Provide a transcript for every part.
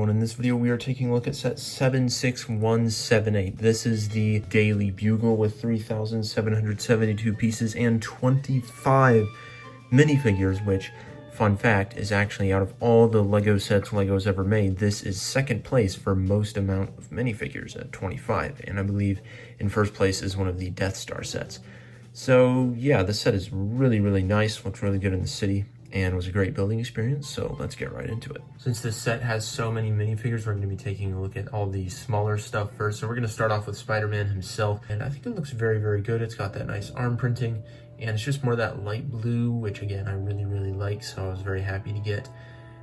In this video, we are taking a look at set 76178. This is the daily Bugle with 3,772 pieces and 25 minifigures, which, fun fact, is actually out of all the Lego sets Lego's ever made, this is second place for most amount of minifigures at 25. And I believe in first place is one of the Death Star sets. So yeah, this set is really, really nice, looks really good in the city, and was a great building experience, so let's get right into it. Since this set has so many minifigures, we're going to be taking a look at all the smaller stuff first. So we're going to start off with Spider-Man himself, and I think it looks very, very good. It's got that nice arm printing, and it's just more that light blue, which again, I really, really like, so I was very happy to get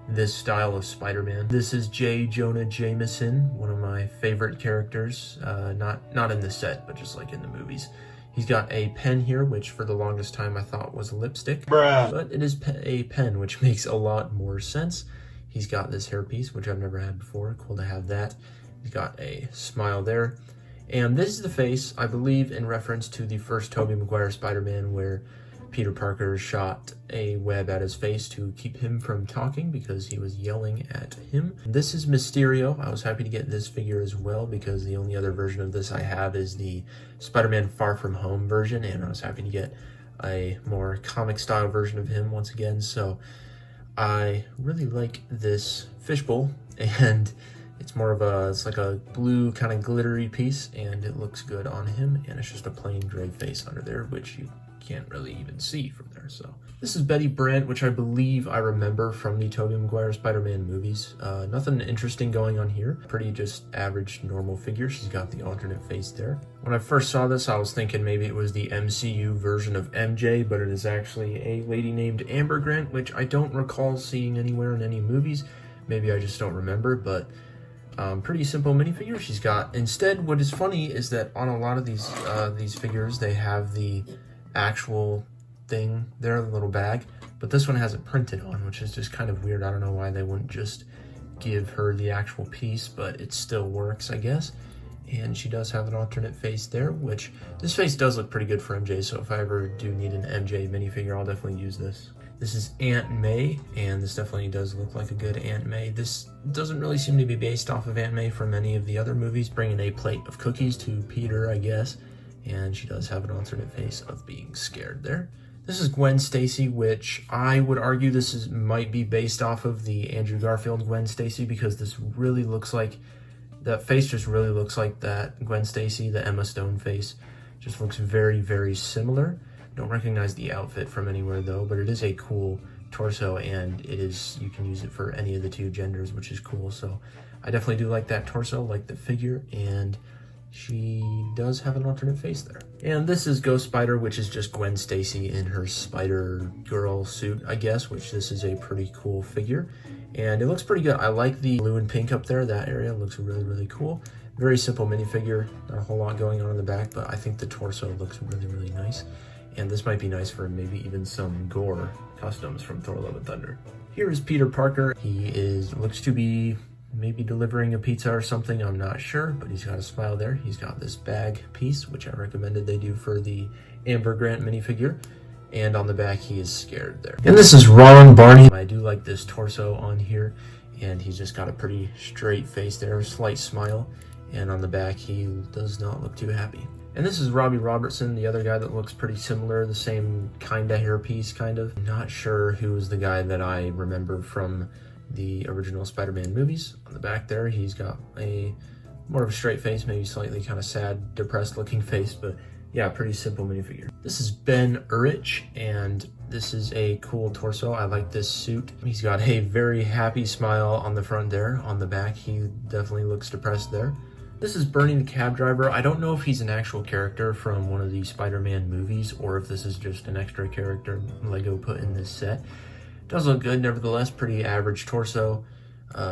this style of Spider-Man. This is J. Jonah Jameson, one of my favorite characters, not in the set, but just like in the movies. He's got a pen here, which for the longest time I thought was a lipstick, but it is a pen, which makes a lot more sense. He's got this hairpiece, which I've never had before. Cool to have that. He's got a smile there. And this is the face, I believe, in reference to the first Tobey Maguire Spider-Man, where Peter Parker shot a web at his face to keep him from talking because he was yelling at him. This is Mysterio. I was happy to get this figure as well because the only other version of this I have is the Spider-Man Far From Home version, and I was happy to get a more comic style version of him once again. So I really like this fishbowl, and it's more of it's like a blue kind of glittery piece, and it looks good on him, and it's just a plain gray face under there, which you can't really even see from there. So this is Betty Brant, which I believe I remember from the Tobey Maguire Spider-Man movies. Nothing interesting going on here. Pretty just average normal figure. She's got the alternate face there. When I first saw this, I was thinking maybe it was the MCU version of MJ, but it is actually a lady named Amber Grant, which I don't recall seeing anywhere in any movies. Maybe I just don't remember, but pretty simple minifigure. She's got, instead, what is funny is that on a lot of these figures, they have the actual thing there, the little bag, but this one has it printed on, which is just kind of weird. I don't know why they wouldn't just give her the actual piece, but it still works, I guess. And she does have an alternate face there, which this face does look pretty good for MJ, so if I ever do need an MJ minifigure, I'll definitely use this. This is Aunt May, and this definitely does look like a good Aunt May. This doesn't really seem to be based off of Aunt May from any of the other movies, bringing a plate of cookies to Peter, I guess. And she does have an alternate face of being scared there. This is Gwen Stacy, which I would argue this might be based off of the Andrew Garfield Gwen Stacy, because this really looks like, that face just really looks like that Gwen Stacy, the Emma Stone face. Just looks very, very similar. Don't recognize the outfit from anywhere though, but it is a cool torso, and it is, you can use it for any of the two genders, which is cool. So I definitely do like that torso, like the figure, and she does have an alternate face there. And this is Ghost Spider, which is just Gwen Stacy in her Spider Girl suit, I guess, which this is a pretty cool figure. And it looks pretty good. I like the blue and pink up there. That area looks really, really cool. Very simple minifigure. Not a whole lot going on in the back, but I think the torso looks really, really nice. And this might be nice for maybe even some gore customs from Thor: Love and Thunder. Here is Peter Parker. He looks to be maybe delivering a pizza or something, I'm not sure, but he's got a smile there. He's got this bag piece, which I recommended they do for the Amber Grant minifigure, and on the back he is scared there. And this is Ron Barney. I do like this torso on here, and he's just got a pretty straight face there, a slight smile, and on the back he does not look too happy. And this is Robbie Robertson, the other guy that looks pretty similar, the same kind of hairpiece, kind of. Not sure who is the guy that I remember from the original Spider-Man movies. On the back there, he's got a more of a straight face, maybe slightly kind of sad, depressed looking face, but yeah, pretty simple minifigure. This is Ben Urich, and this is a cool torso. I like this suit. He's got a very happy smile on the front there. On the back, he definitely looks depressed there. This is Bernie the Cab Driver. I don't know if he's an actual character from one of the Spider-Man movies, or if this is just an extra character Lego put in this set. Does look good, nevertheless. Pretty average torso,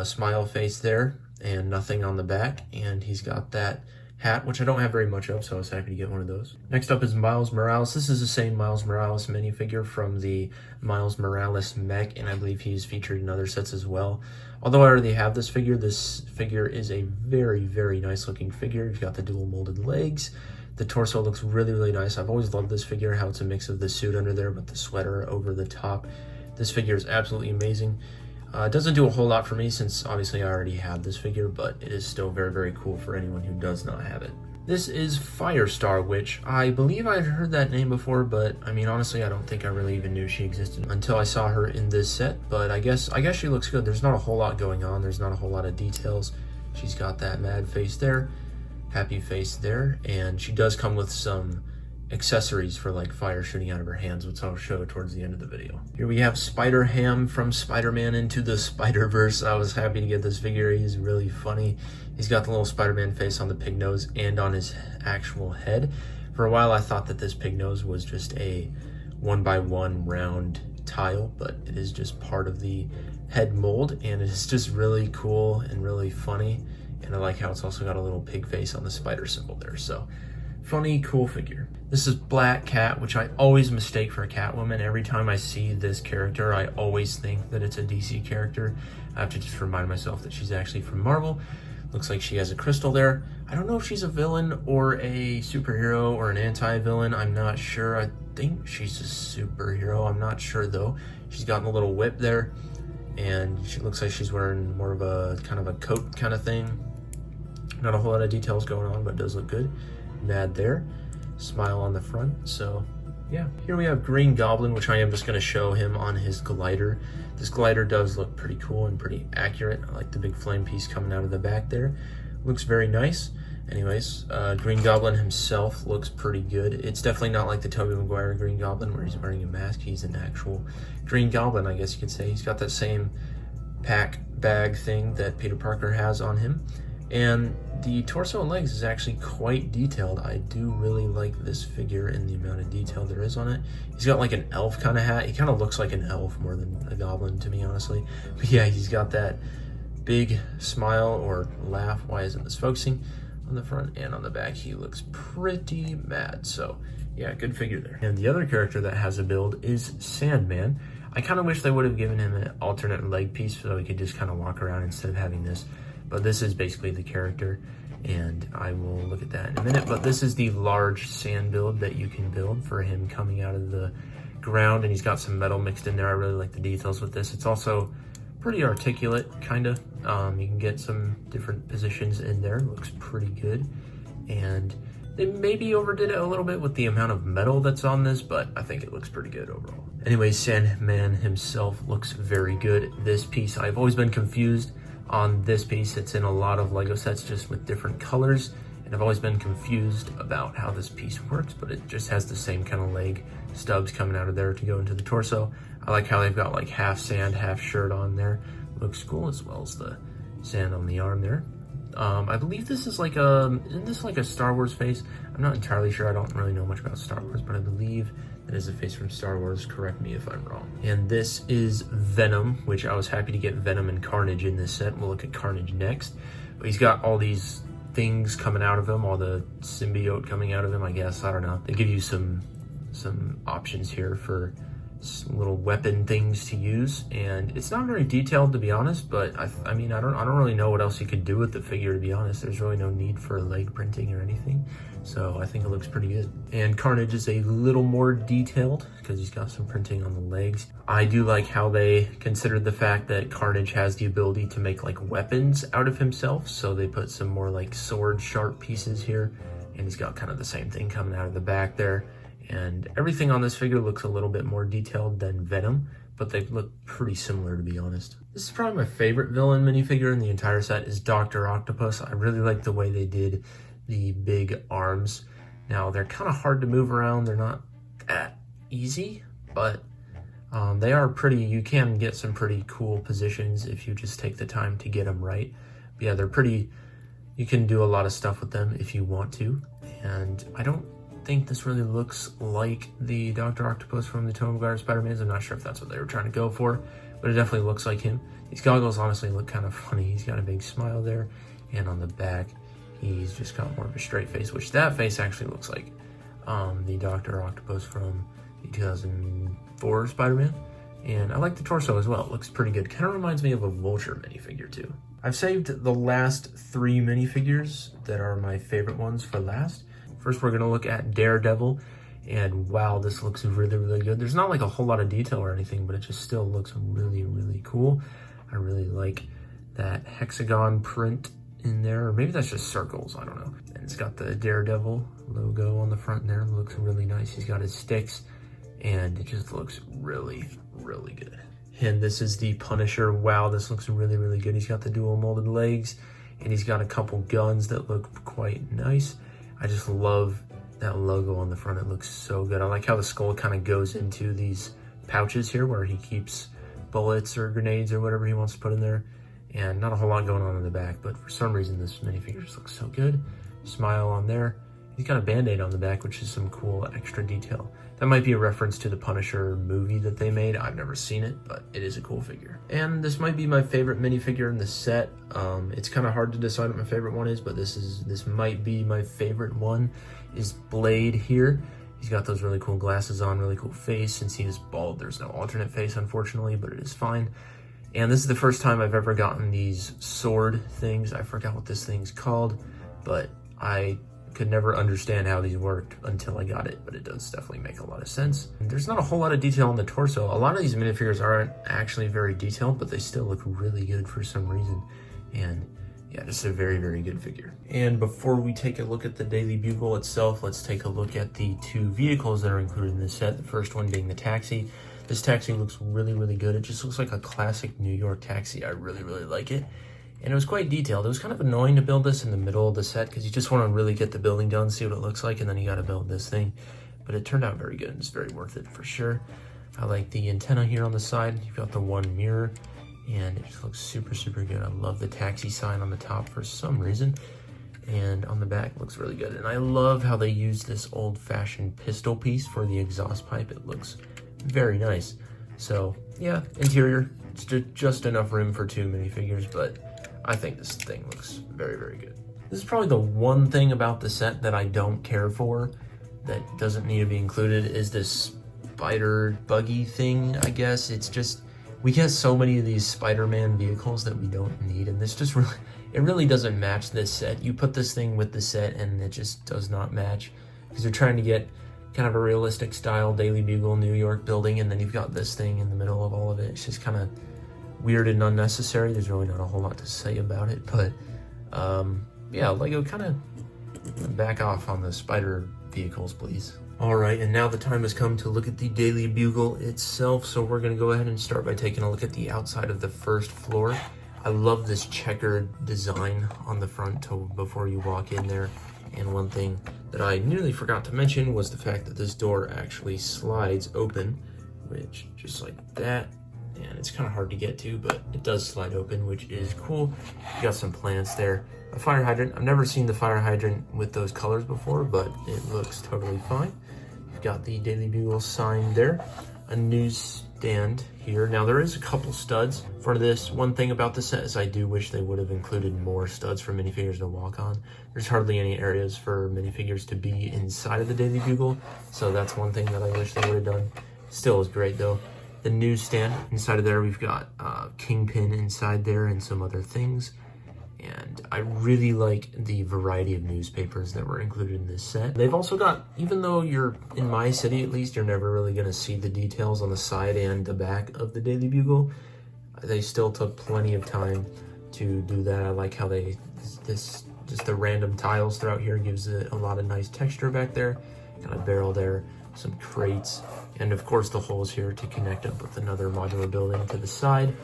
smile face there, and nothing on the back. And he's got that hat, which I don't have very much of, so I was happy to get one of those. Next up is Miles Morales. This is the same Miles Morales minifigure from the Miles Morales mech, and I believe he's featured in other sets as well. Although I already have this figure is a very, very nice looking figure. He's got the dual molded legs. The torso looks really, really nice. I've always loved this figure, how it's a mix of the suit under there with the sweater over the top. This figure is absolutely amazing. It doesn't do a whole lot for me since obviously I already have this figure, but it is still very, very cool for anyone who does not have it. This is Firestar, which I believe I'd heard that name before, but I mean, honestly, I don't think I really even knew she existed until I saw her in this set, but I guess she looks good. There's not a whole lot going on. There's not a whole lot of details. She's got that mad face there, happy face there, and she does come with some accessories for like fire shooting out of her hands, which I'll show towards the end of the video. Here we have Spider-Ham from Spider-Man Into the Spider-Verse. I was happy to get this figure. He's really funny. He's got the little Spider-Man face on the pig nose and on his actual head. For a while I thought that this pig nose was just a 1x1 round tile, but it is just part of the head mold, and it's just really cool and really funny. And I like how it's also got a little pig face on the spider symbol there. So funny, cool figure. This is Black Cat, which I always mistake for a Catwoman. Every time I see this character, I always think that it's a DC character. I have to just remind myself that she's actually from Marvel. Looks like she has a crystal there. I don't know if she's a villain or a superhero or an anti-villain. I'm not sure. I think she's a superhero. I'm not sure though. She's got a little whip there, and she looks like she's wearing more of a kind of a coat kind of thing. Not a whole lot of details going on, but it does look good. Mad there. Smile on the front. So yeah, here we have Green Goblin, which I am just going to show him on his glider. This glider does look pretty cool and pretty accurate. I like the big flame piece coming out of the back there. Looks very nice. Anyways, Green Goblin himself looks pretty good. It's definitely not like the Tobey Maguire Green Goblin where he's wearing a mask. He's an actual Green Goblin, I guess you could say. He's got that same pack bag thing that Peter Parker has on him. And the torso and legs is actually quite detailed. I do really like this figure and the amount of detail there is on it. He's got like an elf kind of hat. He kind of looks like an elf more than a goblin to me, honestly. But yeah, he's got that big smile or laugh. Why isn't this focusing? On the front and on the back, he looks pretty mad. So yeah, good figure there. And the other character that has a build is Sandman. I kind of wish they would have given him an alternate leg piece so he could just kind of walk around instead of having this. But this is basically the character, and I will look at that in a minute. But this is the large sand build that you can build for him coming out of the ground, and he's got some metal mixed in there. I really like the details with this. It's also pretty articulate, kind of. You can get some different positions in there. Looks pretty good. And they maybe overdid it a little bit with the amount of metal that's on this, but I think it looks pretty good overall. Anyway, Sandman himself looks very good. This piece, I've always been confused on this piece. It's in a lot of Lego sets just with different colors, and I've always been confused about how this piece works, but it just has the same kind of leg stubs coming out of there to go into the torso. I like how they've got like half sand, half shirt on there. Looks cool, as well as the sand on the arm there. I believe this is like isn't this like a Star Wars face? I'm not entirely sure. I don't really know much about Star Wars, but I believe that is a face from Star Wars. Correct me if I'm wrong. And this is Venom, which I was happy to get Venom and Carnage in this set. We'll look at Carnage next. But he's got all these things coming out of him, all the symbiote coming out of him, I guess. I don't know. They give you some options here for little weapon things to use, and it's not very detailed, to be honest, but I mean I don't really know what else you could do with the figure, to be honest. There's really no need for leg printing or anything, so I think it looks pretty good. And Carnage is a little more detailed because he's got some printing on the legs. I do like how they considered the fact that Carnage has the ability to make like weapons out of himself, so they put some more like sword sharp pieces here, and he's got kind of the same thing coming out of the back there. And everything on this figure looks a little bit more detailed than Venom, but they look pretty similar, to be honest. This is probably my favorite villain minifigure in the entire set is Dr. Octopus. I really like the way they did the big arms. Now, they're kind of hard to move around. They're not that easy, but they are pretty, you can get some pretty cool positions if you just take the time to get them right. But yeah, they're pretty, you can do a lot of stuff with them if you want to. And I don't think this really looks like the Dr. Octopus from the Tobey Maguire Spider-Man. I'm not sure if that's what they were trying to go for, but it definitely looks like him. These goggles honestly look kind of funny. He's got a big smile there, and on the back, he's just got more of a straight face, which that face actually looks like the Dr. Octopus from the 2004 Spider-Man. And I like the torso as well. It looks pretty good. Kind of reminds me of a Vulture minifigure too. I've saved the last 3 minifigures that are my favorite ones for last. First, we're gonna look at Daredevil, and wow, this looks really, really good. There's not like a whole lot of detail or anything, but it just still looks really, really cool. I really like that hexagon print in there, or maybe that's just circles, I don't know. And it's got the Daredevil logo on the front there. It looks really nice. He's got his sticks, and it just looks really, really good. And this is the Punisher. Wow, this looks really, really good. He's got the dual molded legs, and he's got a couple guns that look quite nice. I just love that logo on the front. It looks so good. I like how the skull kind of goes into these pouches here where he keeps bullets or grenades or whatever he wants to put in there. And not a whole lot going on in the back, but for some reason this minifigure just looks so good. Smile on there. He's got a band-aid on the back, which is some cool extra detail. That might be a reference to the Punisher movie that they made. I've never seen it, but it is a cool figure. And this might be my favorite minifigure in the set. It's kind of hard to decide what my favorite one is, but this might be my favorite one, is Blade here. He's got those really cool glasses on, really cool face. Since he is bald, there's no alternate face, unfortunately, but it is fine. And this is the first time I've ever gotten these sword things. I forgot what this thing's called, but I could never understand how these worked until I got it, but it does definitely make a lot of sense. And there's not a whole lot of detail on the torso. A lot of these minifigures aren't actually very detailed, but they still look really good for some reason. And yeah, just a very, very good figure. And before we take a look at the Daily Bugle itself, let's take a look at the two vehicles that are included in this set. The first one being the taxi. This taxi looks really, really good. It just looks like a classic New York taxi. I really, really like it. And it was quite detailed. It was kind of annoying to build this in the middle of the set because you just want to really get the building done, see what it looks like, and then you got to build this thing. But it turned out very good. It's very worth it for sure. I like the antenna here on the side. You've got the one mirror, and it just looks super, super good. I love the taxi sign on the top for some reason. And on the back, it looks really good. And I love how they use this old-fashioned pistol piece for the exhaust pipe. It looks very nice. So yeah, interior, it's just enough room for two minifigures, but I think this thing looks very, very good. This is probably the one thing about the set that I don't care for, that doesn't need to be included, is this spider buggy thing, I guess. It's just, we get so many of these Spider-Man vehicles that we don't need, and this just really, it really doesn't match this set. You put this thing with the set and it just does not match, because you're trying to get kind of a realistic style Daily Bugle New York building, and then you've got this thing in the middle of all of it. It's just kind of weird and unnecessary. There's really not a whole lot to say about it, but yeah, Lego, kind of back off on the spider vehicles, please. All right, and now the time has come to look at the Daily Bugle itself, so we're gonna go ahead and start by taking a look at the outside of the first floor. I love this checkered design on the front before you walk in there. And one thing that I nearly forgot to mention was the fact that this door actually slides open, which just like that. And it's kind of hard to get to, but it does slide open, which is cool. You got some plants there. A fire hydrant. I've never seen the fire hydrant with those colors before, but it looks totally fine. You've got the Daily Bugle sign there. A newsstand here. Now there is a couple studs for this. One thing about this set is I do wish they would have included more studs for minifigures to walk on. There's hardly any areas for minifigures to be inside of the Daily Bugle, so that's one thing that I wish they would have done. Still is great though. The newsstand, inside of there we've got Kingpin inside there and some other things. And I really like the variety of newspapers that were included in this set. They've also got, even though you're in my city at least, you're never really going to see the details on the side and the back of the Daily Bugle, they still took plenty of time to do that. I like how just the random tiles throughout here gives it a lot of nice texture back there. Got a barrel there, some crates, and of course the holes here to connect up with another modular building to the side.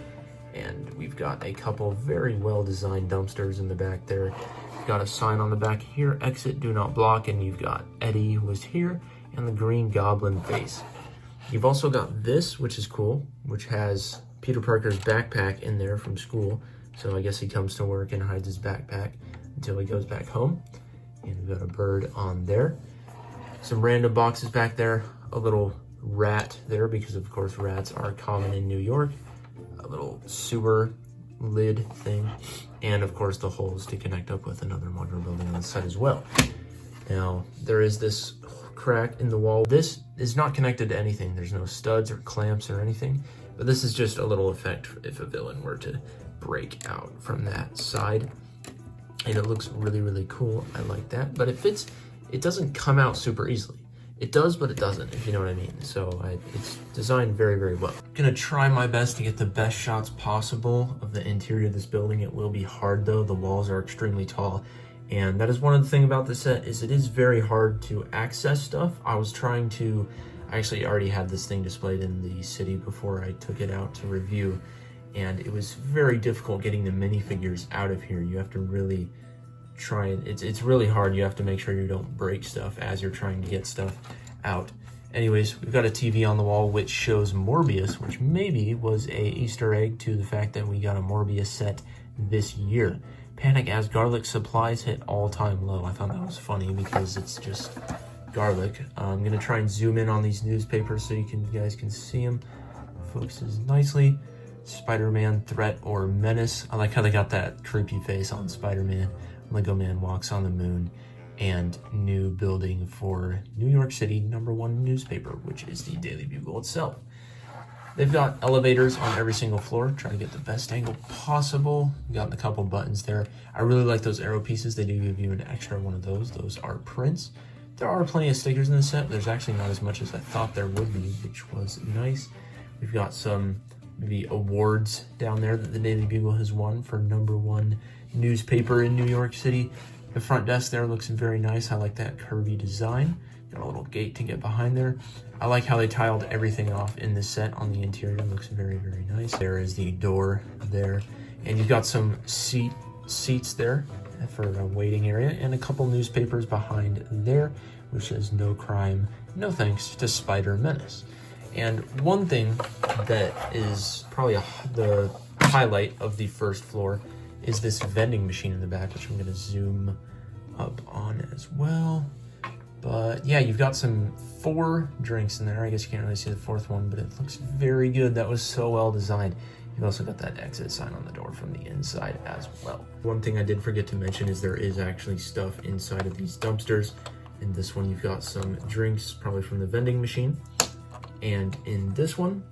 And we've got a couple very well designed dumpsters in the back there. You've got a sign on the back here, exit, do not block, and you've got Eddie was here and the Green Goblin face. You've also got this, which is cool, which has Peter Parker's backpack in there from school. So I guess he comes to work and hides his backpack until he goes back home. And we've got a bird on there. Some random boxes back there, a little rat there because of course rats are common in New York. A little sewer lid thing, and of course the holes to connect up with another modular building on the side as well. Now there is this crack in the wall. This is not connected to anything. There's no studs or clamps or anything, but this is just a little effect if a villain were to break out from that side. And it looks really, really cool. I like that, but it doesn't come out super easily. It does, but it doesn't, if you know what I mean. So it's designed very, very well. Gonna try my best to get the best shots possible of the interior of this building. It will be hard though, the walls are extremely tall. And that is one of the things about this set, is it is very hard to access stuff. I actually already had this thing displayed in the city before I took it out to review. And it was very difficult getting the minifigures out of here. You have to really try and, it's really hard. You have to make sure you don't break stuff as you're trying to get stuff out. Anyways, we've got a TV on the wall which shows Morbius, which maybe was a Easter egg to the fact that we got a Morbius set this year. Panic as garlic supplies hit all-time low. I thought that was funny because it's just garlic. I'm gonna try and zoom in on these newspapers so you guys can see them. Focuses nicely. Spider-Man threat or menace. I like how they got that creepy face on Spider-Man. Lego Man walks on the moon. And new building for New York City #1 newspaper, which is the Daily Bugle itself. They've got elevators on every single floor. Try to get the best angle possible. Got a couple buttons there. I really like those arrow pieces. They do give you an extra one of those. Those are prints. There are plenty of stickers in the set. There's actually not as much as I thought there would be, which was nice. We've got some maybe awards down there that the Daily Bugle has won for #1 newspaper in New York City. The front desk there looks very nice. I like that curvy design. Got a little gate to get behind there. I like how they tiled everything off in this set on the interior. It looks very, very nice. There is the door there. And you've got some seats there for a waiting area and a couple newspapers behind there, which says no crime, no thanks to Spider Menace. And one thing that is probably the highlight of the first floor is this vending machine in the back, which I'm gonna zoom up on as well. But yeah, you've got 4 drinks in there. I guess you can't really see the 4th one, but it looks very good. That was so well designed. You've also got that exit sign on the door from the inside as well. One thing I did forget to mention is there is actually stuff inside of these dumpsters. In this one, you've got some drinks, probably from the vending machine. And in this one,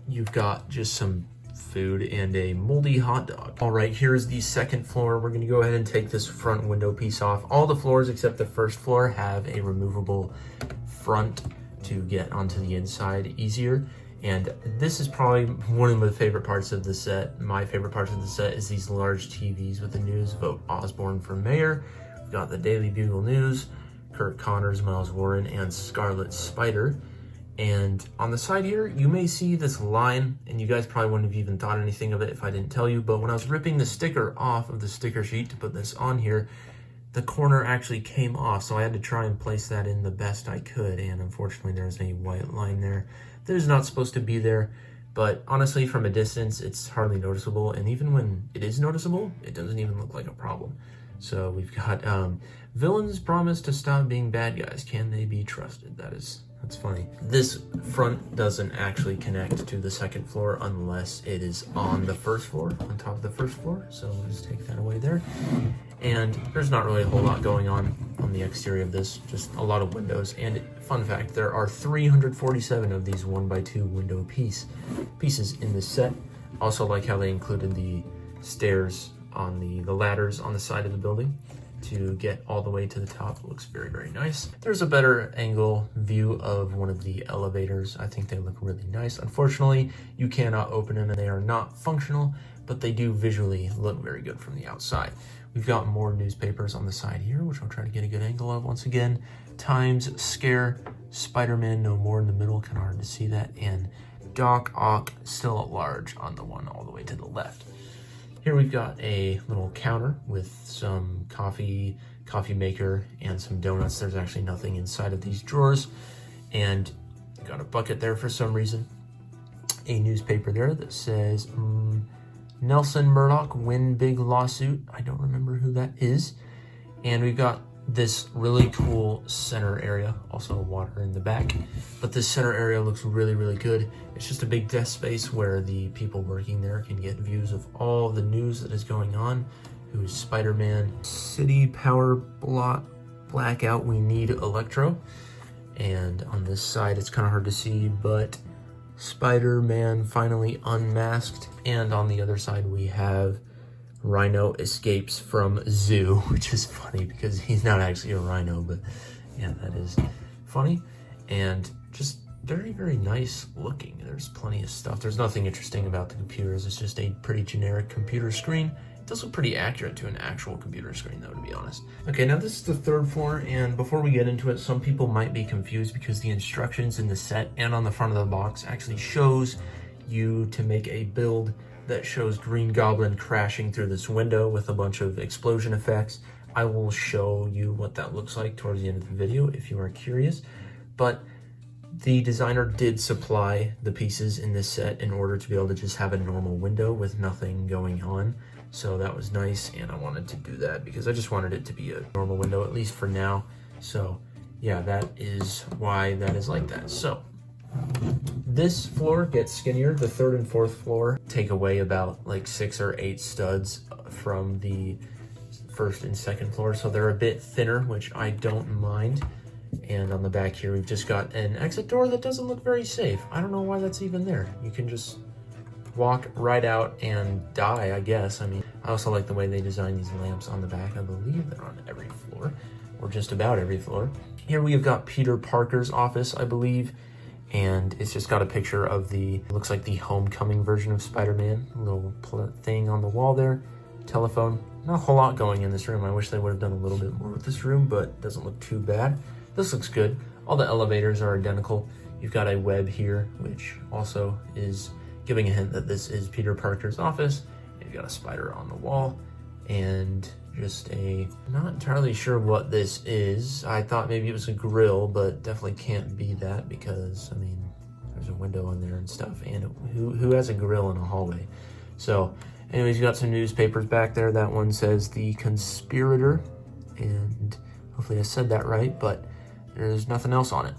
you've got just some food and a moldy hot dog. All right, here's the second floor. We're gonna go ahead and take this front window piece off. All the floors except the first floor have a removable front to get onto the inside easier. And this is probably one of my favorite parts of the set. My favorite parts of the set is these large TVs with the news. Vote Osborne for mayor. We've got the Daily Bugle News, Kurt Connors, Miles Warren, and Scarlet Spider. And on the side here, you may see this line, and you guys probably wouldn't have even thought anything of it if I didn't tell you, but when I was ripping the sticker off of the sticker sheet to put this on here, the corner actually came off, so I had to try and place that in the best I could, and unfortunately there's a white line there that is not supposed to be there, but honestly, from a distance, it's hardly noticeable, and even when it is noticeable, it doesn't even look like a problem. So we've got villains promise to stop being bad guys. Can they be trusted? That's funny. This front doesn't actually connect to the second floor unless it is on the first floor, on top of the first floor. So we'll just take that away there. And there's not really a whole lot going on the exterior of this, just a lot of windows. And fun fact, there are 347 of these 1x2 window pieces in this set. Also like how they included the stairs on the ladders on the side of the building to get all the way to the top. It looks very, very nice. There's a better angle view of one of the elevators. I think they look really nice. Unfortunately, you cannot open them and they are not functional, but they do visually look very good from the outside. We've got more newspapers on the side here, which I'll try to get a good angle of once again. Times, Scare, Spider-Man No More in the middle, kind of hard to see that, and Doc Ock still at large on the one all the way to the left. Here we've got a little counter with some coffee maker, and some donuts. There's actually nothing inside of these drawers. And got a bucket there for some reason. A newspaper there that says Nelson Murdoch win big lawsuit. I don't remember who that is. And we've got this really cool center area, also water in the back, but this center area looks really, really good. It's just a big desk space where the people working there can get views of all the news that is going on. Who's Spider-Man? City power blackout, we need Electro. And on this side, it's kind of hard to see, but Spider-Man finally unmasked. And on the other side, we have Rhino escapes from zoo, which is funny because he's not actually a rhino, but yeah, that is funny. And just very, very nice looking. There's plenty of stuff. There's nothing interesting about the computers. It's just a pretty generic computer screen. It does look pretty accurate to an actual computer screen though, to be honest. Okay, now this is the third floor, and before we get into it, some people might be confused because the instructions in the set and on the front of the box actually shows you to make a build that shows Green Goblin crashing through this window with a bunch of explosion effects. I will show you what that looks like towards the end of the video if you are curious, but the designer did supply the pieces in this set in order to be able to just have a normal window with nothing going on. So that was nice, and I wanted to do that because I just wanted it to be a normal window, at least for now. So yeah, that is why that is like that. So this floor gets skinnier. The third and fourth floor take away about like 6 or 8 studs from the first and second floor, so they're a bit thinner, which I don't mind. And on the back here, we've just got an exit door that doesn't look very safe. I don't know why that's even there. You can just walk right out and die, I guess. I mean, I also like the way they design these lamps on the back. I believe they're on every floor, or just about every floor. Here we have got Peter Parker's office, I believe, and it's just got a picture of the, looks like the homecoming version of Spider-Man. A little thing on the wall there, telephone. Not a whole lot going in this room. I wish they would have done a little bit more with this room, but it doesn't look too bad. This looks good. All the elevators are identical. You've got a web here, which also is giving a hint that this is Peter Parker's office. You've got a spider on the wall, and just a, not entirely sure what this is. I thought maybe it was a grill, but definitely can't be that because, I mean, there's a window in there and stuff, and who has a grill in a hallway? So anyways, you got some newspapers back there. That one says The Conspirator, and hopefully I said that right, but there's nothing else on it.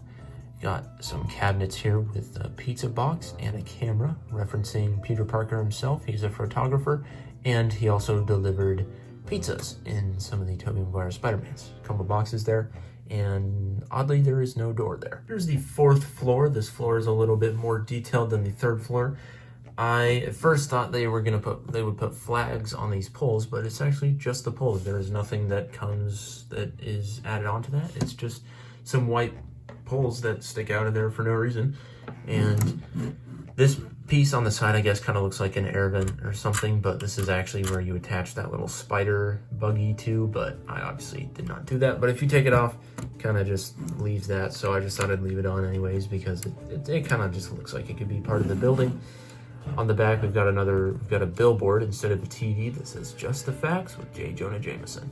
You got some cabinets here with a pizza box and a camera referencing Peter Parker himself. He's a photographer, and he also delivered pizzas in some of the Tobey Maguire Spider-Mans. A couple boxes there, and oddly there is no door there. Here's the fourth floor. This floor is a little bit more detailed than the third floor. I at first thought they would put flags on these poles, but it's actually just the poles. There is nothing that is added onto that. It's just some white poles that stick out of there for no reason. And this piece on the side, I guess, kind of looks like an air vent or something, but this is actually where you attach that little spider buggy to, but I obviously did not do that. But if you take it off, kind of just leaves that, so I just thought I'd leave it on anyways because it kind of just looks like it could be part of the building. On the back, we've got a billboard instead of a TV that says Just the Facts with J. Jonah Jameson,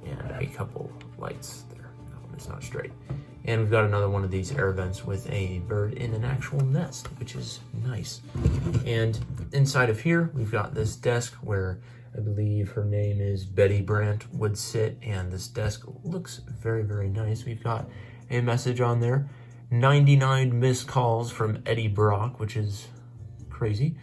and a couple lights there. That one is not straight. And we've got another one of these air vents with a bird in an actual nest, which is nice. And inside of here, we've got this desk where I believe her name is Betty Brant would sit, and this desk looks very, very nice. We've got a message on there, 99 missed calls from Eddie Brock, which is crazy.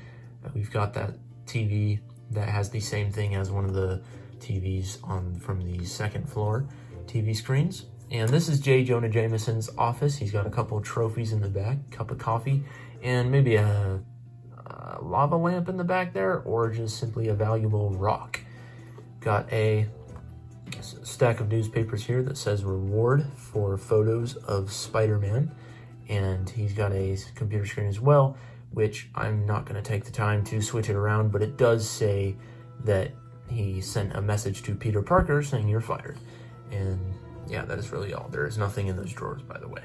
We've got that TV that has the same thing as one of the TVs from the second floor TV screens. And this is J. Jonah Jameson's office. He's got a couple of trophies in the back, cup of coffee, and maybe a lava lamp in the back there, or just simply a valuable rock. Got a stack of newspapers here that says reward for photos of Spider-Man, and he's got a computer screen as well, which I'm not going to take the time to switch it around, but it does say that he sent a message to Peter Parker saying you're fired. And yeah, that is really all. There is nothing in those drawers, by the way.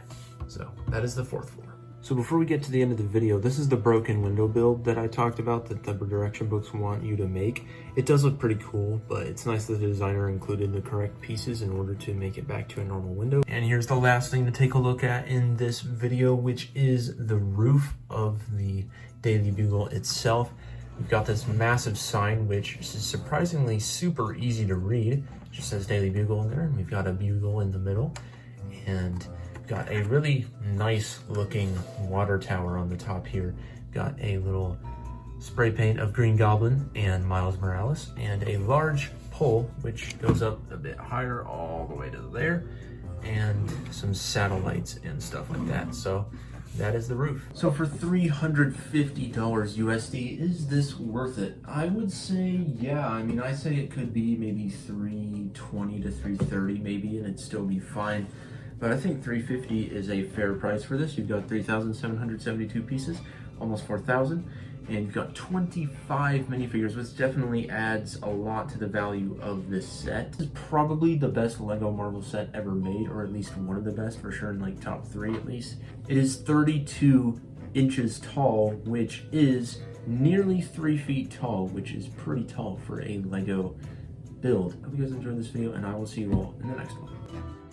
So that is the fourth floor. So before we get to the end of the video, this is the broken window build that I talked about that the direction books want you to make. It does look pretty cool, but it's nice that the designer included the correct pieces in order to make it back to a normal window. And here's the last thing to take a look at in this video, which is the roof of the Daily Bugle itself. We've got this massive sign, which is surprisingly super easy to read. It just says Daily Bugle in there, and we've got a bugle in the middle. And got a really nice looking water tower on the top here. Got a little spray paint of Green Goblin and Miles Morales, and a large pole which goes up a bit higher all the way to there, and some satellites and stuff like that. So that is the roof. So for $350 USD, is this worth it? I would say yeah. I mean, I say it could be maybe $320 to $330 maybe, and it'd still be fine. But I think $350 is a fair price for this. You've got 3,772 pieces, almost 4,000, and you've got 25 minifigures, which definitely adds a lot to the value of this set. This is probably the best Lego Marvel set ever made, or at least one of the best, for sure, in like top 3 at least. It is 32 inches tall, which is nearly 3 feet tall, which is pretty tall for a Lego build. Hope you guys enjoyed this video, and I will see you all in the next one.